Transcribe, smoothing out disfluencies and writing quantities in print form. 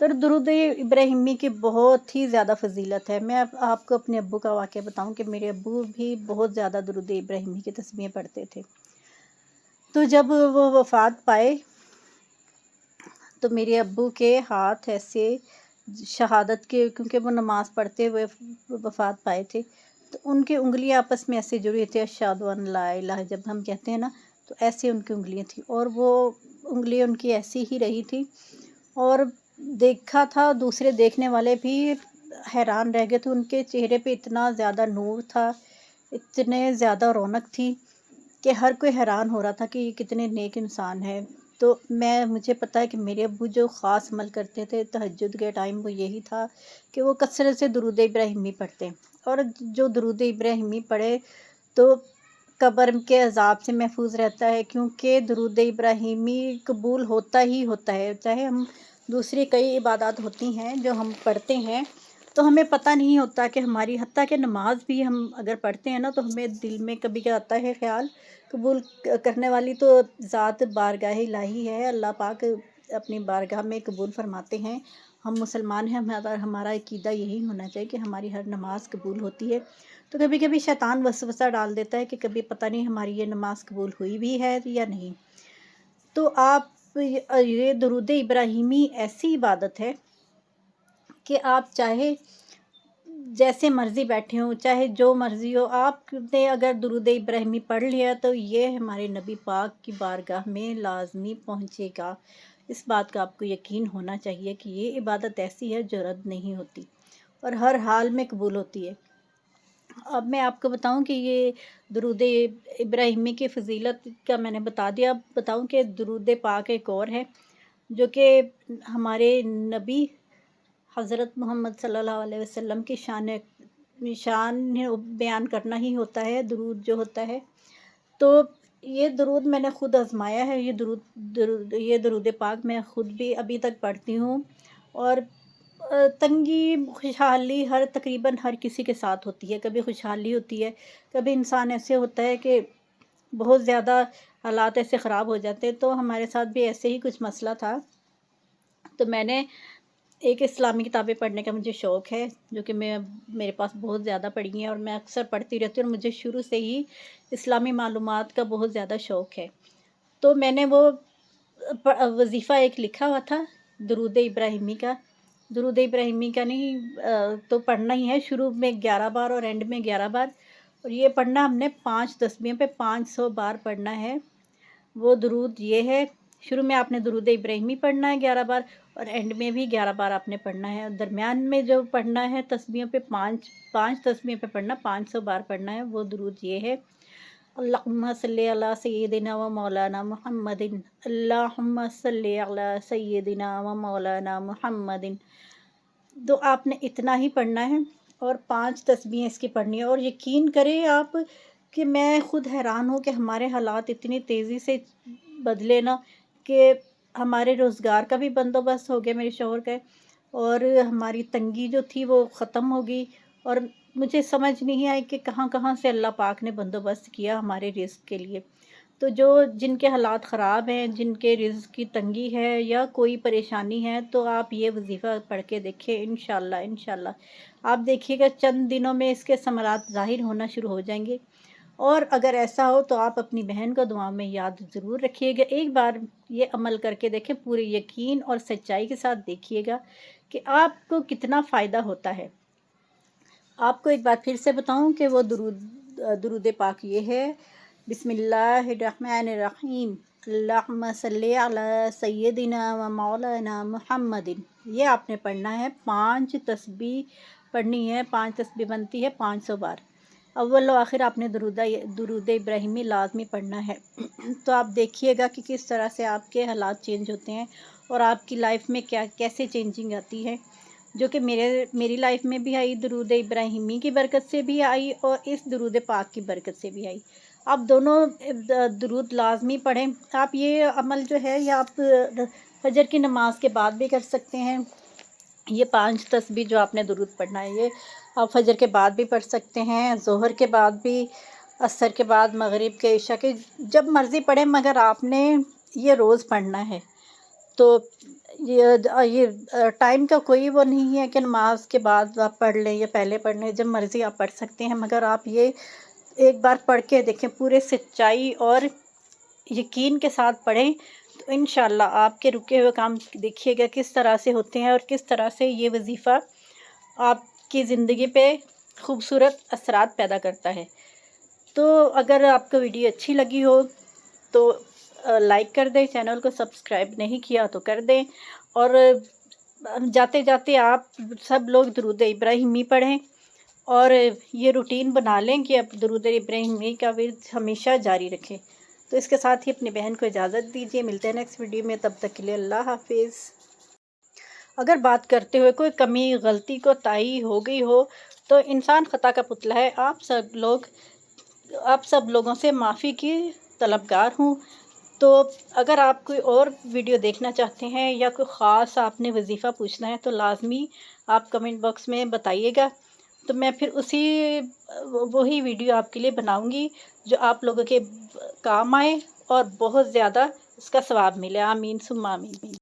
تو درود ابراہیمی کی بہت ہی زیادہ فضیلت ہے۔ میں آپ کو اپنے ابو کا واقعہ بتاؤں کہ میرے ابو بھی بہت زیادہ درود ابراہیمی کی تسبیحیں پڑھتے تھے۔ تو جب وہ وفات پائے تو میرے ابو کے ہاتھ ایسے شہادت کے، کیونکہ وہ نماز پڑھتے ہوئے وفات پائے تھے، تو ان کی انگلیاں آپس میں ایسے جڑی تھیں، اشہد ان لا الہ جب ہم کہتے ہیں نا، تو ایسے ان کی انگلیاں تھیں، اور وہ انگلیاں ان کی ایسی ہی رہی تھی، اور دیکھا تھا دوسرے دیکھنے والے بھی حیران رہ گئے تھے۔ ان کے چہرے پہ اتنا زیادہ نور تھا، اتنے زیادہ رونق تھی کہ ہر کوئی حیران ہو رہا تھا کہ یہ کتنے نیک انسان ہے۔ تو مجھے پتہ ہے کہ میرے ابو جو خاص عمل کرتے تھے تہجد کے ٹائم، وہ یہی تھا کہ وہ کثرت سے درود ابراہیمی پڑھتے، اور جو درود ابراہیمی پڑھے تو قبر کے عذاب سے محفوظ رہتا ہے، کیونکہ درود ابراہیمی قبول ہوتا ہی ہوتا ہے۔ چاہے ہم دوسری کئی عبادات ہوتی ہیں جو ہم پڑھتے ہیں تو ہمیں پتہ نہیں ہوتا کہ ہماری، حتیٰ کہ نماز بھی ہم اگر پڑھتے ہیں نا تو ہمیں دل میں کبھی کیا آتا ہے خیال، قبول کرنے والی تو ذات بارگاہ الہی ہے، اللہ پاک اپنی بارگاہ میں قبول فرماتے ہیں۔ ہم مسلمان ہیں، ہمارا عقیدہ یہی ہونا چاہیے کہ ہماری ہر نماز قبول ہوتی ہے۔ تو کبھی کبھی شیطان وسوسہ ڈال دیتا ہے کہ کبھی پتہ نہیں ہماری یہ نماز قبول ہوئی بھی ہے یا نہیں۔ تو یہ درود ابراہیمی ایسی عبادت ہے کہ آپ چاہے جیسے مرضی بیٹھے ہوں، چاہے جو مرضی ہو، آپ نے اگر درود ابراہیمی پڑھ لیا تو یہ ہمارے نبی پاک کی بارگاہ میں لازمی پہنچے گا۔ اس بات کا آپ کو یقین ہونا چاہیے کہ یہ عبادت ایسی ہے جو رد نہیں ہوتی اور ہر حال میں قبول ہوتی ہے۔ اب میں آپ کو بتاؤں کہ یہ درود ابراہیمی کی فضیلت کا میں نے بتا دیا، اب بتاؤں کہ درود پاک ایک اور ہے جو کہ ہمارے نبی حضرت محمد صلی اللہ علیہ وسلم کی شان بیان کرنا ہی ہوتا ہے، درود جو ہوتا ہے۔ تو یہ درود میں نے خود آزمایا ہے، یہ درود پاک میں خود بھی ابھی تک پڑھتی ہوں، اور تنگی خوشحالی تقریباً ہر کسی کے ساتھ ہوتی ہے۔ کبھی خوشحالی ہوتی ہے، کبھی انسان ایسے ہوتا ہے کہ بہت زیادہ حالات ایسے خراب ہو جاتے ہیں، تو ہمارے ساتھ بھی ایسے ہی کچھ مسئلہ تھا۔ تو میں نے ایک اسلامی کتابیں پڑھنے کا مجھے شوق ہے، جو کہ میرے پاس بہت زیادہ پڑھی ہیں اور میں اکثر پڑھتی رہتی ہوں، اور مجھے شروع سے ہی اسلامی معلومات کا بہت زیادہ شوق ہے۔ تو میں نے وہ وظیفہ ایک لکھا ہوا تھا درود ابراہیمی کا، درود ابراہیمی کا نہیں تو پڑھنا ہی ہے، شروع میں 11 بار اور اینڈ میں 11 بار، اور یہ پڑھنا ہم نے 5 تسبیحوں پہ 500 بار پڑھنا ہے۔ وہ درود یہ ہے، شروع میں آپ نے درود ابراہیمی پڑھنا ہے 11 بار، اور اینڈ میں بھی 11 بار آپ نے پڑھنا ہے، اور درمیان میں جو پڑھنا ہے تسبیحوں پہ 5 تسبیحوں پہ پڑھنا 500 بار پڑھنا ہے۔ وہ درود یہ ہے، اللہم صلی علی سیدنا و مولانا محمد، اللہم صلی علی سیدنا و مولانا محمد۔ تو آپ نے اتنا ہی پڑھنا ہے اور 5 تسبیحیں اس کی پڑھنی ہے، اور یقین کریں آپ کہ میں خود حیران ہوں کہ ہمارے حالات اتنی تیزی سے بدلے نا، کہ ہمارے روزگار کا بھی بندوبست ہو گیا میرے شوہر کا، اور ہماری تنگی جو تھی وہ ختم ہو گئی، اور مجھے سمجھ نہیں آئی کہ کہاں کہاں سے اللہ پاک نے بندوبست کیا ہمارے رزق کے لیے۔ تو جن کے حالات خراب ہیں، جن کے رزق کی تنگی ہے یا کوئی پریشانی ہے، تو آپ یہ وظیفہ پڑھ کے دیکھیں، انشاءاللہ آپ دیکھیے گا چند دنوں میں اس کے ثمرات ظاہر ہونا شروع ہو جائیں گے۔ اور اگر ایسا ہو تو آپ اپنی بہن کو دعا میں یاد ضرور رکھیے گا، ایک بار یہ عمل کر کے دیکھیں، پورے یقین اور سچائی کے ساتھ دیکھیے گا کہ آپ کو کتنا فائدہ ہوتا ہے۔ آپ کو ایک بار پھر سے بتاؤں کہ وہ درود پاک یہ ہے، بسم اللہ الرحمن الرحیم، اللہم صلی علی سیدنا و مولانا محمد۔ یہ آپ نے پڑھنا ہے، 5 تسبیح پڑھنی ہے، 5 تسبیح بنتی ہے 500 بار۔ اول و آخر آپ نے درود ابراہیمی لازمی پڑھنا ہے۔ تو آپ دیکھیے گا کہ کس طرح سے آپ کے حالات چینج ہوتے ہیں اور آپ کی لائف میں کیسے چینجنگ آتی ہے، جو کہ میری لائف میں بھی آئی، درود ابراہیمی کی برکت سے بھی آئی اور اس درود پاک کی برکت سے بھی آئی۔ آپ دونوں درود لازمی پڑھیں۔ آپ یہ عمل جو ہے یہ آپ فجر کی نماز کے بعد بھی کر سکتے ہیں، یہ 5 تسبیح جو آپ نے درود پڑھنا ہے یہ آپ فجر کے بعد بھی پڑھ سکتے ہیں، ظہر کے بعد بھی، عصر کے بعد، مغرب کے، عشاء کے، جب مرضی پڑھیں، مگر آپ نے یہ روز پڑھنا ہے۔ تو یہ ٹائم کا کوئی وہ نہیں ہے کہ نماز کے بعد آپ پڑھ لیں یا پہلے پڑھ لیں، جب مرضی آپ پڑھ سکتے ہیں، مگر آپ یہ ایک بار پڑھ کے دیکھیں، پورے سچائی اور یقین کے ساتھ پڑھیں، تو انشاءاللہ آپ کے رکے ہوئے کام دیکھیے گا کس طرح سے ہوتے ہیں اور کس طرح سے یہ وظیفہ آپ کی زندگی پہ خوبصورت اثرات پیدا کرتا ہے۔ تو اگر آپ کو ویڈیو اچھی لگی ہو تو لائک کر دیں، چینل کو سبسکرائب نہیں کیا تو کر دیں، اور جاتے جاتے آپ سب لوگ درود ابراہیمی پڑھیں، اور یہ روٹین بنا لیں کہ اب درود ابراہیمی کا ورد ہمیشہ جاری رکھیں۔ تو اس کے ساتھ ہی اپنی بہن کو اجازت دیجیے، ملتے ہیں نیکسٹ ویڈیو میں، تب تک کے لیے اللہ حافظ۔ اگر بات کرتے ہوئے کوئی کمی غلطی کوتاہی ہو گئی ہو تو انسان خطا کا پتلا ہے، آپ سب لوگوں سے معافی کی طلبگار ہوں۔ تو اگر آپ کوئی اور ویڈیو دیکھنا چاہتے ہیں یا کوئی خاص آپ نے وظیفہ پوچھنا ہے تو لازمی آپ کمنٹ باکس میں بتائیے گا، تو میں پھر وہی ویڈیو آپ کے لیے بناؤں گی جو آپ لوگوں کے کام آئے اور بہت زیادہ اس کا ثواب ملے۔ آمین ثم آمین۔